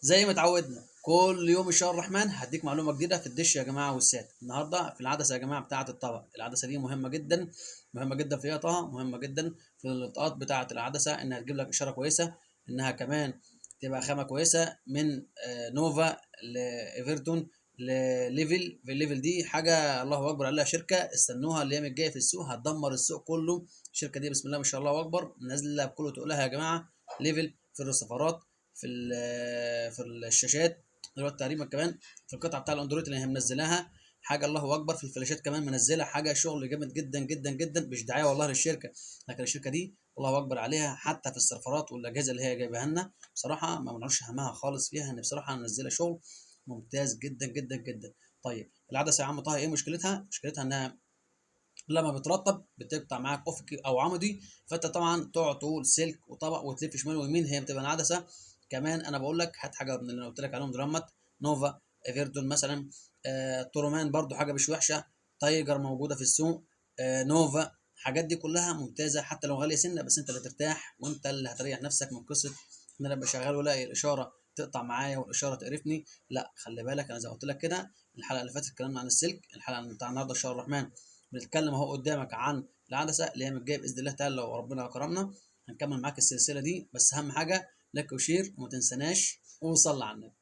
زي ما اتعودنا كل يوم ان شاء الرحمن هديك معلومه جديده في الدش يا جماعه والسات. النهارده في العدسه يا جماعه بتاعه الطبق. العدسه دي مهمه جدا، مهمه جدا في ايطها، مهمه جدا في اللقطات بتاعه العدسه، انها تجيب لك اشاره كويسه، انها كمان تبقى خامه كويسه من نوفا لايفرتون لليفل. في الليفل دي حاجه الله اكبر عليها، شركه استنوها الايام الجايه في السوق، هتدمر السوق كله. الشركه دي بسم الله ما شاء الله اكبر نازله بكل تقولها يا جماعه. ليفل في الرسيفرات، في الشاشات دلوقتي تقريبا، كمان في القطعه بتاع الاندرويد اللي هي منزلاها حاجه الله اكبر. في الفلاشات كمان منزله حاجه شغل جامد جدا جدا جدا، مش دعايه والله للشركه، لكن الشركه دي الله اكبر عليها. حتى في السيرفرات والاجهزه اللي هي جايبها لنا بصراحه ما بنعرفش همها خالص فيها، ان بصراحه منزله شغل ممتاز جدا جدا جدا. طيب العدسه يا عم طه ايه مشكلتها؟ مشكلتها انها لما بترطب بتقطع معاك افقي او عمودي، فانت طبعا تقعد تقول سلك وطبق وتلف شمال ويمين، هي بتبقى العدسه. كمان انا بقول لك هات حاجه من اللي أنا قلت لك عليهم درامت، نوفا، ايفيردون مثلا، تورومان برضو حاجه مش وحشه، تايجر موجوده في السوق، نوفا. الحاجات دي كلها ممتازه حتى لو غاليه سنه، بس انت اللي ترتاح وانت اللي هتريح نفسك من قصه ان انا ابقى شغال والاقي الاشاره تقطع معايا والاشاره تقرفني. لا خلي بالك، انا زي ما قلت لك كده الحلقه اللي فاتت اتكلمنا عن السلك، الحلقه بتاع النهارده ان شاء الله الرحمن بنتكلم اهو قدامك عن العدسه اللي هي الجايه باذن الله تعالى لو ربنا كرمنا. هنكمل معاك السلسله دي، بس اهم حاجه لايك وشير وما تنسناش وصلي على النبي.